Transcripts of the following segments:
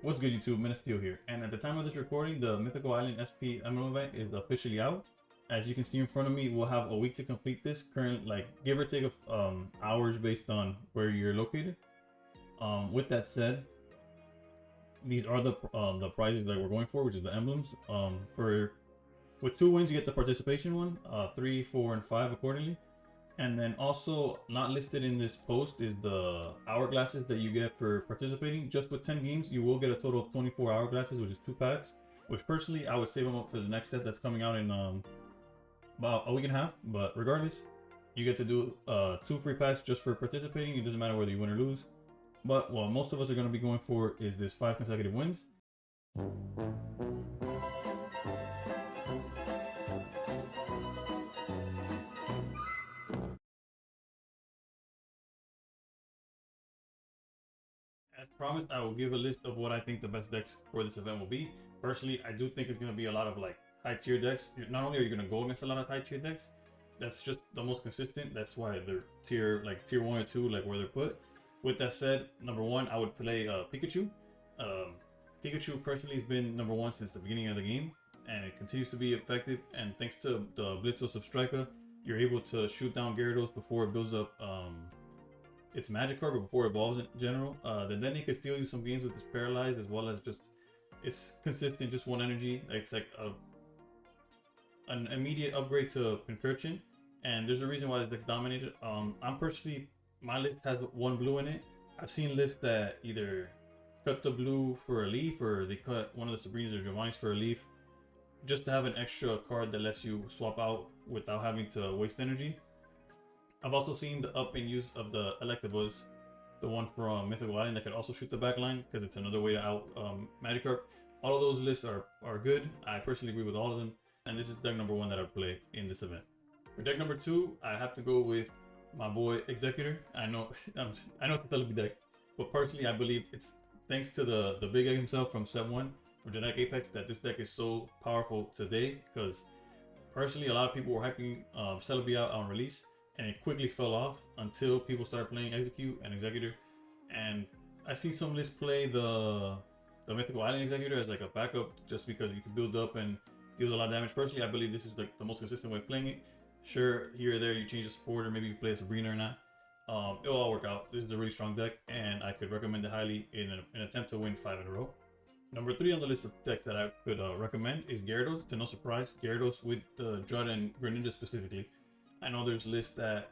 What's good, YouTube? Steel here, and at the time of this recording, the Mythical Island SP Emblem event is officially out. As you can see in front of me, we'll have a week to complete this. Current, like, give or take of hours based on where you're located. With that said, these are the prizes that we're going for, which is the emblems. With 2 wins, you get the participation one, 3, 4, and 5 accordingly. And then also not listed in this post is the hourglasses that you get for participating. Just with 10 games, you will get a total of 24 hourglasses, which is 2 packs. Which personally, I would save them up for the next set that's coming out in about a week and a half. But regardless, you get to do 2 free packs just for participating. It doesn't matter whether you win or lose. But what most of us are going to be going for is this 5 consecutive wins. As promised, I will give a list of what I think the best decks for this event will be. Personally, I do think it's going to be a lot of like high tier decks. Not only are you going to go against a lot of high tier decks, that's just the most consistent. That's why they're tier 1 or 2, like where they're put. With that said, number 1, I would play Pikachu. Pikachu personally has been number 1 since the beginning of the game, and it continues to be effective. And thanks to the Blitzos of Striker, you're able to shoot down Gyarados before it builds up its magic card, but before it evolves in general. Then it can steal you some games with its paralyzed, as well as just it's consistent, just 1 energy. It's like an immediate upgrade to Pincurchin, and there's a reason why this deck's dominated. I'm personally, my list has 1 blue in it. I've seen lists that either cut the blue for a leaf, or they cut one of the Sabrinas or Giovanni's for a leaf, just to have an extra card that lets you swap out without having to waste energy. I've also seen the up in use of the Electabuzz, the one from Mythical Island that could also shoot the back line, because it's another way to out Magikarp. All of those lists are good. I personally agree with all of them, and this is deck number 1 that I play in this event. For deck number 2, I have to go with my boy Executor. I know I know it's a Telepy deck, but personally I believe it's thanks to the big egg himself from Set 1 from Genetic Apex that this deck is so powerful today, because personally a lot of people were hyping Celebi out on release, and it quickly fell off until people started playing Execute and Executor. And I see some lists play the Mythical Island Executor as like a backup, just because you can build up and deals a lot of damage. Personally, I believe this is like the most consistent way of playing it. Sure, here or there you change the support, or maybe you play a Sabrina or not. It'll all work out. This is a really strong deck, and I could recommend it highly in an attempt to win 5 in a row. Number 3 on the list of decks that I could recommend is Gyarados. To no surprise, Gyarados with the Drud and Greninja specifically. I know there's lists that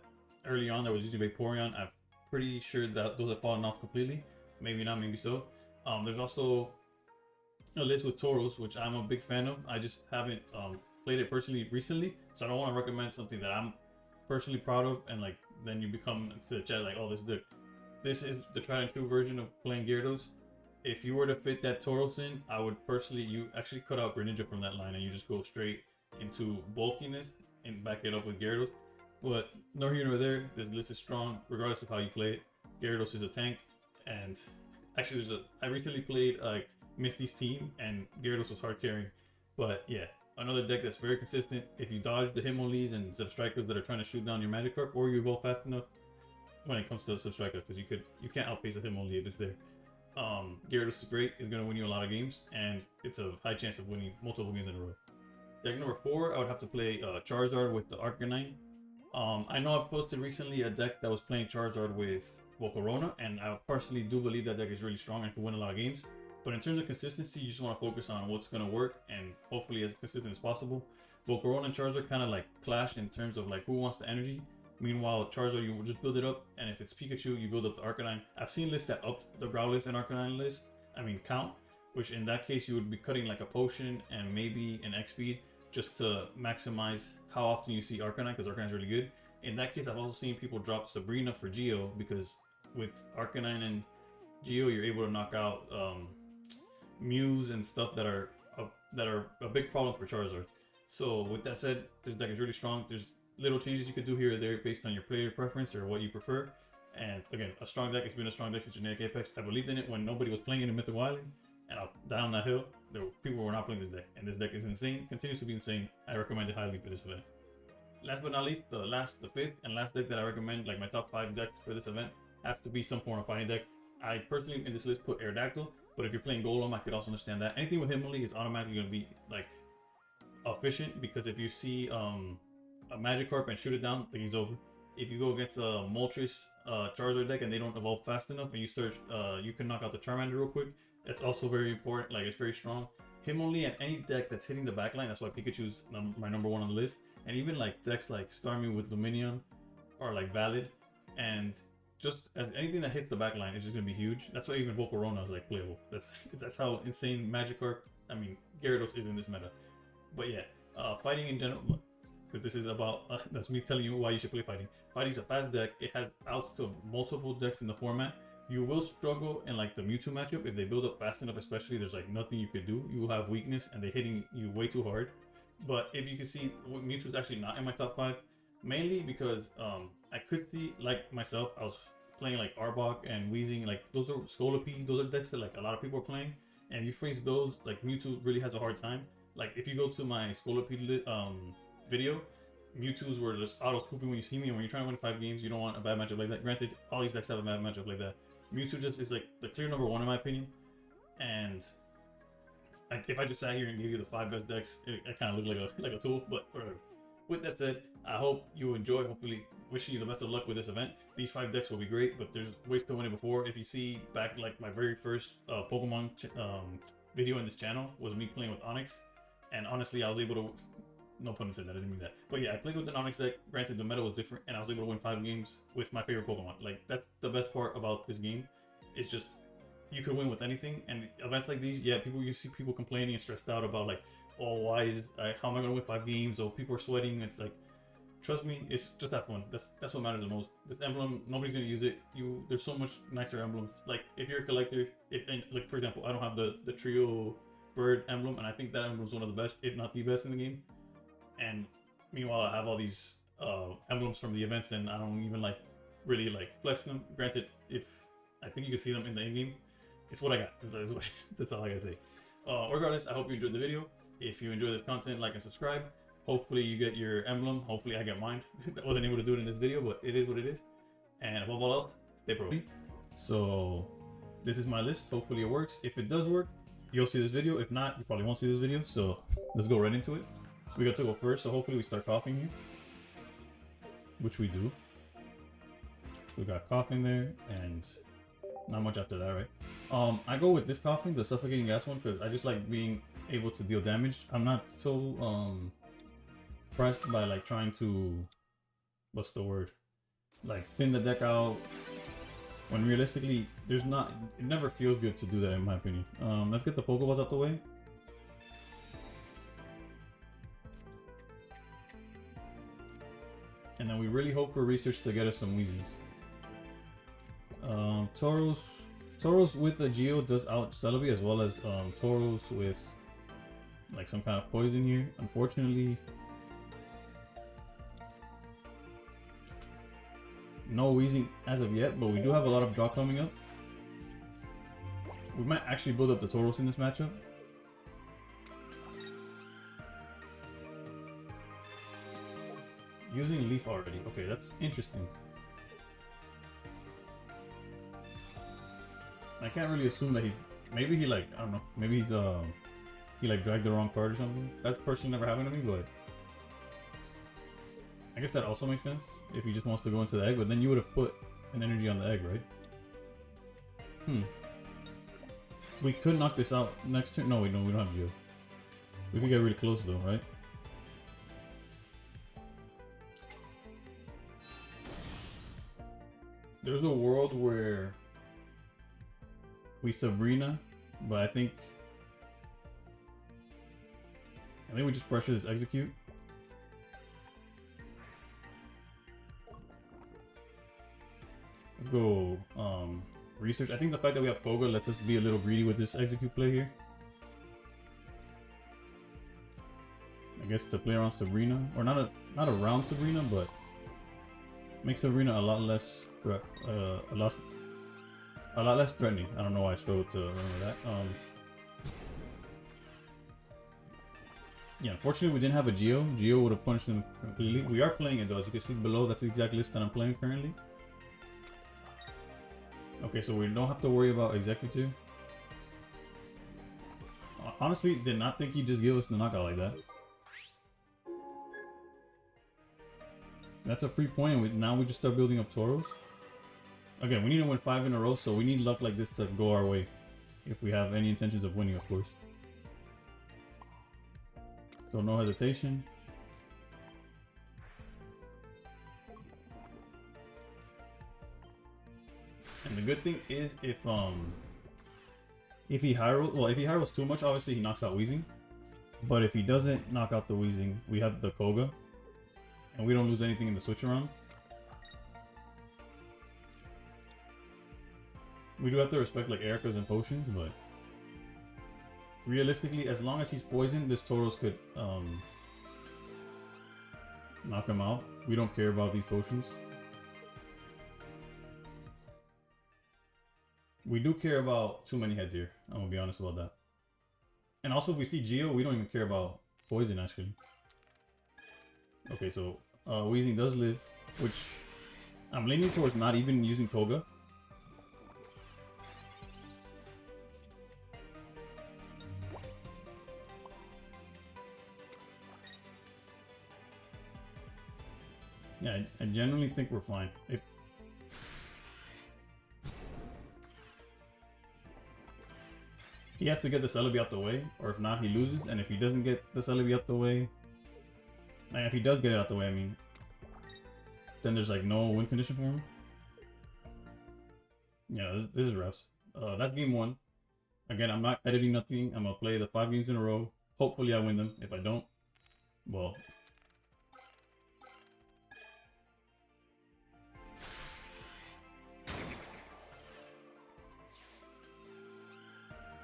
early on that was using Vaporeon. I'm pretty sure that those have fallen off completely. Maybe not, maybe so. There's also a list with Tauros, which I'm a big fan of. I just haven't played it personally recently, so I don't want to recommend something that I'm personally proud of, and like then you become to the chat like, oh, this is the tried and true version of playing Gyarados. If you were to fit that Tauros in, I would personally, you actually cut out Greninja from that line and you just go straight into bulkiness and back it up with Gyarados. But nor here nor there, this list is strong regardless of how you play it. Gyarados is a tank, and actually I recently played like Misty's team and Gyarados was hard carrying. But yeah, another deck that's very consistent. If you dodge the Hitmonlees and Substrikers that are trying to shoot down your Magikarp, or you evolve fast enough when it comes to Substriker, because you can't outpace a Hitmonlee if it's there. Gyarados is great. It's going to win you a lot of games, and it's a high chance of winning multiple games in a row. Deck number 4, I would have to play Charizard with the Arcanine. I know I've posted recently a deck that was playing Charizard with Volcarona, and I personally do believe that deck is really strong and can win a lot of games. But in terms of consistency, you just want to focus on what's going to work, and hopefully as consistent as possible. Volcarona and Charizard kind of like clash in terms of like who wants the energy. Meanwhile, Charizard, you will just build it up, and if it's Pikachu, you build up the Arcanine. I've seen lists that upped the Growlithe and Arcanine count, which in that case you would be cutting like a potion and maybe an X-Speed just to maximize how often you see Arcanine, because Arcanine is really good. In that case, I've also seen people drop Sabrina for Geo, because with Arcanine and Geo, you're able to knock out Mews and stuff that are a big problem for Charizard. So with that said, this deck is really strong. There's little changes you could do here or there based on your player preference or what you prefer. And again, a strong deck. It's been a strong deck since Genetic Apex. I believed in it when nobody was playing it in Mythical Island, and down that hill, people who were not playing this deck, and this deck is insane. Continues to be insane. I recommend it highly for this event. Last but not least, the 5th and last deck that I recommend, like my top 5 decks for this event, has to be some form of fighting deck. I personally in this list put Aerodactyl. But if you're playing Golem, I could also understand that. Anything with Hitmonlee is automatically going to be like efficient, because if you see a Magikarp and shoot it down, the game's over. If you go against a Moltres Charizard deck and they don't evolve fast enough, and you start, you can knock out the Charmander real quick. It's also very important. Like, it's very strong. Hitmonlee and any deck that's hitting the backline. That's why Pikachu's my number one on the list. And even like decks like Starmie with Luminion are like valid. And just as anything that hits the backline is just gonna be huge. That's why even Volcarona is like playable. That's how insane Magikarp. I mean, Gyarados is in this meta. But yeah, fighting in general, because this is about that's me telling you why you should play fighting. Fighting's a fast deck. It has outs to multiple decks in the format. You will struggle in like the Mewtwo matchup if they build up fast enough. Especially, there's like nothing you could do. You will have weakness, and they're hitting you way too hard. But if you can see, Mewtwo's actually not in my top 5, mainly because I could see, like myself, I was playing like Arbok and Weezing, like those are Scolipede, those are decks that like a lot of people are playing, and you face those, like Mewtwo really has a hard time. Like if you go to my Scolipede video, Mewtwo's were just auto scooping when you see me, and when you're trying to win 5 games, you don't want a bad matchup like that. Granted, all these decks have a bad matchup like that. Mewtwo just is like the clear number 1 in my opinion, and if I just sat here and gave you the 5 best decks, it kind of looked like a tool, but whatever. With that said, I hope you enjoy. Hopefully, wishing you the best of luck with this event. These 5 decks will be great, but there's ways to win it before. If you see back, like my very first Pokemon video in this channel was me playing with Onyx, and honestly, I was able to, no pun intended, I didn't mean that. But yeah, I played with an Onyx deck. Granted, the meta was different, and I was able to win 5 games with my favorite Pokemon. Like, that's the best part about this game. It's just, you could win with anything, and events like these, yeah, you see people complaining and stressed out about like, oh, why is how am I gonna win 5 games? Or people are sweating. It's like, trust me, it's just that fun. That's what matters the most. This emblem, nobody's gonna use it. There's so much nicer emblems. Like if you're a collector, like for example, I don't have the trio bird emblem, and I think that emblem is one of the best, if not the best in the game. And meanwhile, I have all these emblems from the events, and I don't even like really like flex them. Granted, if I think you can see them in the in game. It's what I got. That's all I gotta say. Regardless, I hope you enjoyed the video. If you enjoy this content, like and subscribe. Hopefully you get your emblem. Hopefully I get mine. I wasn't able to do it in this video, but it is what it is. And above all else, stay pro. So this is my list. Hopefully it works. If it does work, you'll see this video. If not, you probably won't see this video. So let's go right into it. We got to go first. So hopefully we start coughing here, which we do. We got coughing there, and not much after that, right? I go with this coughing, the suffocating gas one, because I just like being able to deal damage. I'm not so pressed by like trying to, what's the word, like thin the deck out, when realistically it never feels good to do that in my opinion. Let's get the Pokeballs out the way. And then we really hope for research to get us some Weezings. Tauros with a Geo does out Celebi, as well as Tauros with like some kind of poison here. Unfortunately, no Weezing as of yet, but we do have a lot of draw coming up. We might actually build up the Tauros in this matchup. Using Leaf already. Okay, that's interesting. I can't really assume that maybe he like, I don't know, maybe he like dragged the wrong card or something. That's personally never happened to me, but I guess that also makes sense if he just wants to go into the egg, but then you would have put an energy on the egg, right? We could knock this out next turn. No, we don't have Geo. We could get really close though, right? There's a world where we Sabrina, but I think we just pressure this execute. Let's go research. I think the fact that we have Koga lets us be a little greedy with this execute play here. I guess to play around Sabrina, or not around Sabrina, but makes Sabrina a lot less threatening. I don't know why I struggled to remember that. Yeah, unfortunately we didn't have a Geo. Geo would have punished him completely. We are playing it though, as you can see below. That's the exact list that I'm playing currently. Okay, so we don't have to worry about Executive. Honestly, did not think he'd just give us the knockout like that. That's a free point. Now we just start building up Tauros. Again, we need to win 5 in a row, so we need luck like this to go our way. If we have any intentions of winning, of course. So no hesitation. And the good thing is if he high rolls, well, if he high rolls too much, obviously he knocks out Weezing. But if he doesn't knock out the Weezing, we have the Koga. And we don't lose anything in the switch around. We do have to respect like Erica's and potions, but realistically, as long as he's poisoned, this Tauros could knock him out. We don't care about these potions. We do care about too many heads here. I'm gonna be honest about that. And also, if we see Geo, we don't even care about poison actually. Okay, so Weezing does live, which I'm leaning towards not even using Koga. Yeah, I genuinely think we're fine. If he has to get the Celebi out the way, or if not, he loses. And if he doesn't get the Celebi out the way, and if he does get it out the way, I mean, then there's like no win condition for him. Yeah, this is refs. That's game 1. Again, I'm not editing nothing. I'm gonna play the 5 games in a row. Hopefully I win them. If I don't, well.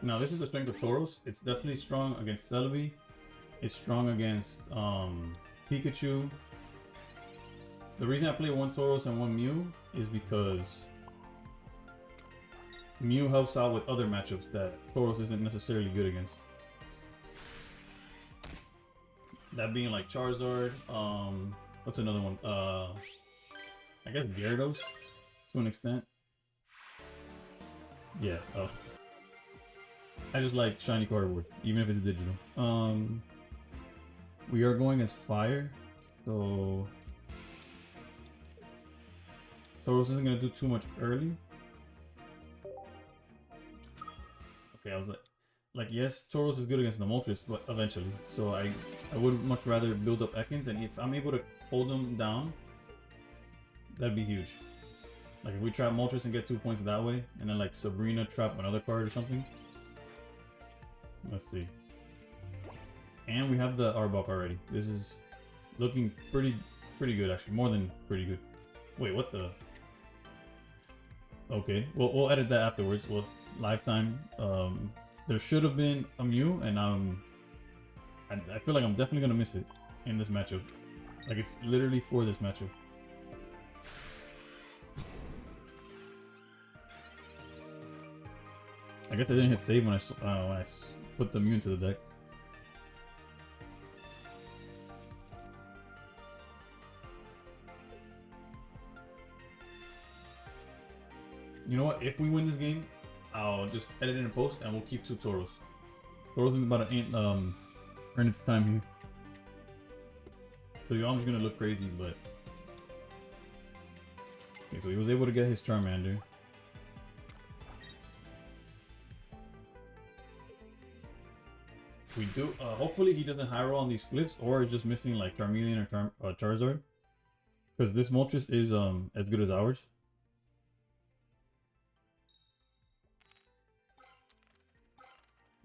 Now this is the strength of Tauros. It's definitely strong against Celebi. It's strong against Pikachu. The reason I play 1 Tauros and 1 Mew is because Mew helps out with other matchups that Tauros isn't necessarily good against. That being like Charizard, what's another one? I guess Gyarados to an extent. Yeah, I just like shiny cardboard, even if it's digital. We are going as fire, so Tauros isn't gonna do too much early. Okay, I was like yes, Tauros is good against the Moltres, but eventually. So I would much rather build up Ekans, and if I'm able to hold them down, that'd be huge. Like if we trap Moltres and get 2 points that way, and then like Sabrina trap another card or something. Let's see. And we have the Arbok already. This is looking pretty good actually. More than pretty good. Wait, what the? Okay, we'll edit that afterwards. Well, lifetime. There should have been a Mew, and I feel like I'm definitely gonna miss it in this matchup. Like it's literally for this matchup. I guess I didn't hit save when I put the Mew into the deck. You know what? If we win this game, I'll just edit it in post and we'll keep 2 Tauros. Tauros is about to earn its time here. So the arm's gonna look crazy, but okay. So he was able to get his Charmander. We do. Hopefully he doesn't high roll on these flips, or is just missing like Charmeleon or Charizard, because this Moltres is as good as ours.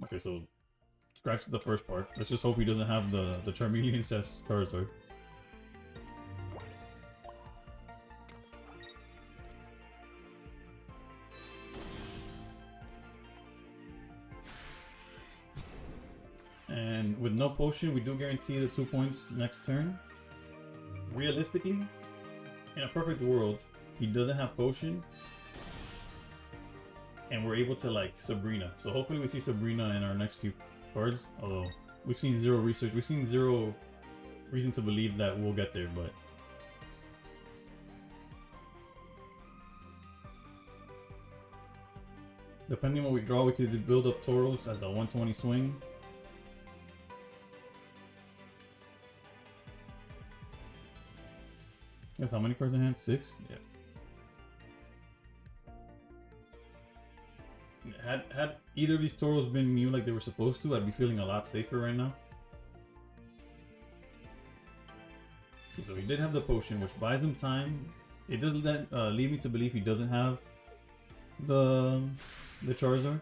Okay, so scratch the first part. Let's just hope he doesn't have the Charmeleon as Charizard. And with no potion, we do guarantee the 2 points next turn. Realistically, in a perfect world, he doesn't have potion, and we're able to like Sabrina. So hopefully we see Sabrina in our next few cards. Although we've seen 0 research, we've seen 0 reason to believe that we'll get there, but depending on what we draw, we could build up Tauros as a 120 swing, Guess how many cards in hand? 6? Yeah. Had either of these Toros been Mew like they were supposed to, I'd be feeling a lot safer right now. Okay, so he did have the potion, which buys him time. It doesn't lead me to believe he doesn't have the Charizard.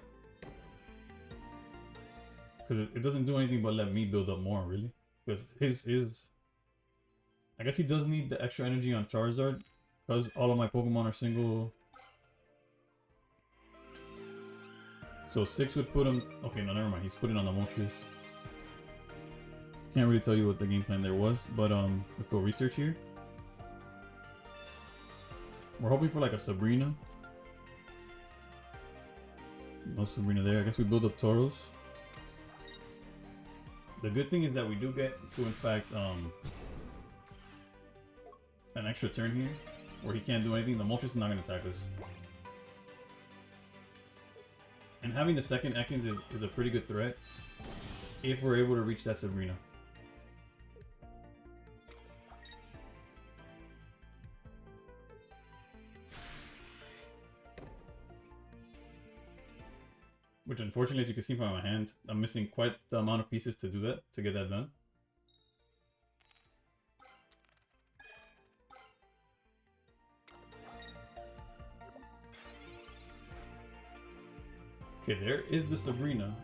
Because it doesn't do anything but let me build up more, really. Because his... I guess he does need the extra energy on Charizard. Because all of my Pokemon are single... So 6 would put him... Okay, no, never mind. He's putting on the Moltres. Can't really tell you what the game plan there was. But let's go research here. We're hoping for like a Sabrina. No Sabrina there. I guess we build up Tauros. The good thing is that we do get to, in fact, an extra turn here where he can't do anything. The Moltres is not going to attack us. And having the second Ekans is a pretty good threat if we're able to reach that Sabrina. Which, unfortunately, as you can see from my hand, I'm missing quite the amount of pieces to do that, to get that done. Okay, there is the Sabrina.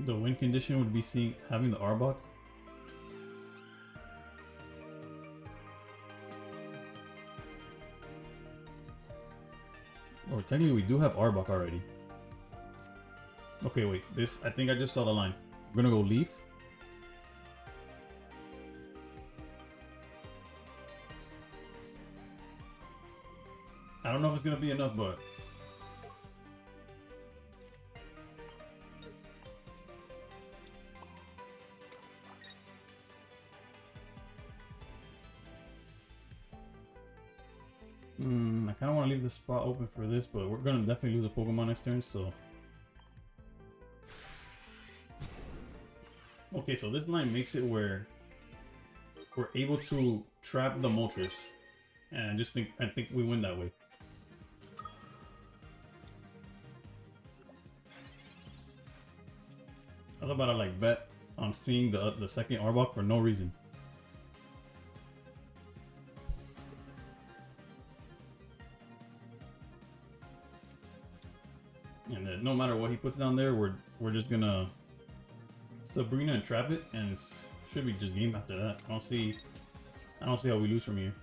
The win condition would be having the Arbok. Or technically we do have Arbok already. Okay, wait. This, I think I just saw the line. We're gonna go Leaf. I don't know if it's gonna be enough, but... I kind of want to leave the spot open for this, but we're gonna definitely lose a Pokemon next turn, so... Okay, so this line makes it where we're able to trap the Moltres, and I think we win that way. I was about to like bet on seeing the second Arbok for no reason. And then no matter what he puts down there, we're just gonna Sabrina and trap it, and it should be just game after that. I don't see how we lose from here.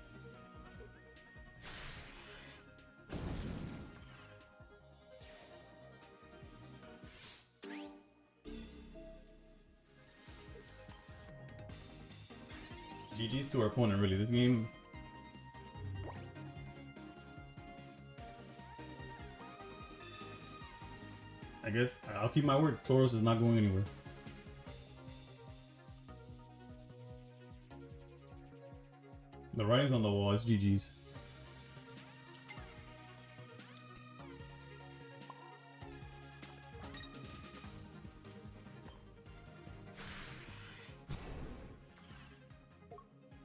GG's to our opponent, really. This game... I guess I'll keep my word. Tauros is not going anywhere. The writing's on the wall. It's GG's.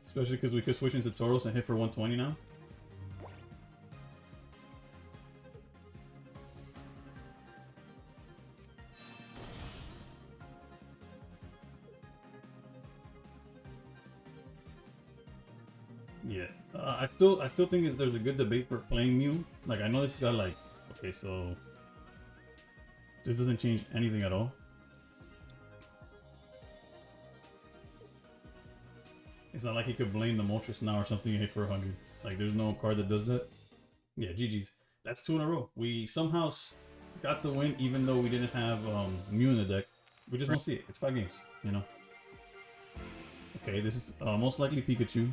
Especially because we could switch into Tauros and hit for 120 now. Yeah, I still think there's a good debate for playing Mew. Like, I know this got like, okay, so this doesn't change anything at all. It's not like he could blame the Moltres now or something and hit for 100. Like, there's no card that does that. Yeah, GG's. That's 2 in a row. We somehow got the win even though we didn't have Mew in the deck. We just won't see it. It's 5 games, you know. Okay, this is most likely Pikachu,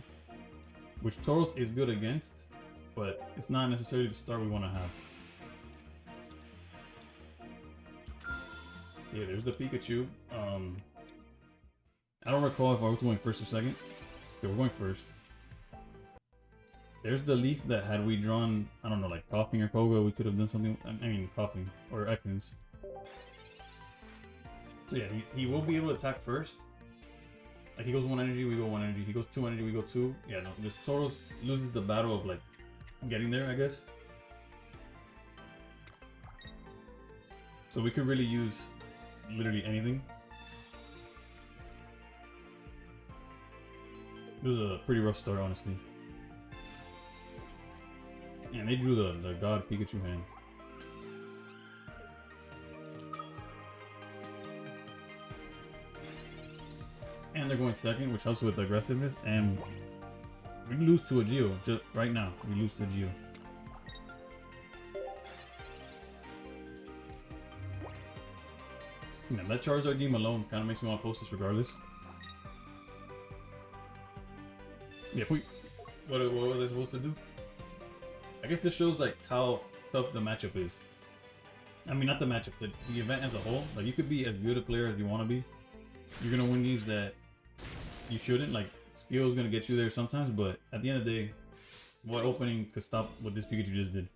which Tauros is good against, but it's not necessarily the start we want to have. Yeah, there's the Pikachu. I don't recall if I was going first or second. Okay, we're going first. There's the Leaf that had we drawn, I don't know, like Coughing or Koga, we could have done something. I mean, Coughing or Ekans. So yeah, he will be able to attack first. Like he goes 1 energy, we go 1 energy. He goes 2 energy, we go 2. Yeah, no, this Tauros loses the battle of like getting there, I guess. So we could really use literally anything. This is a pretty rough start, honestly. And they drew the God Pikachu hand. And they're going second, which helps with aggressiveness. And we lose to a Geo just right now. We lose to a Geo. Yeah, that Charizard game alone kind of makes me want to post this regardless. Yeah, what was I supposed to do? I guess this shows like how tough the matchup is. I mean, not the matchup, the event as a whole. Like, you could be as good a player as you want to be. You're gonna win games that you shouldn't. Like, skill is gonna get you there sometimes, but at the end of the day, what opening could stop what this Pikachu just did?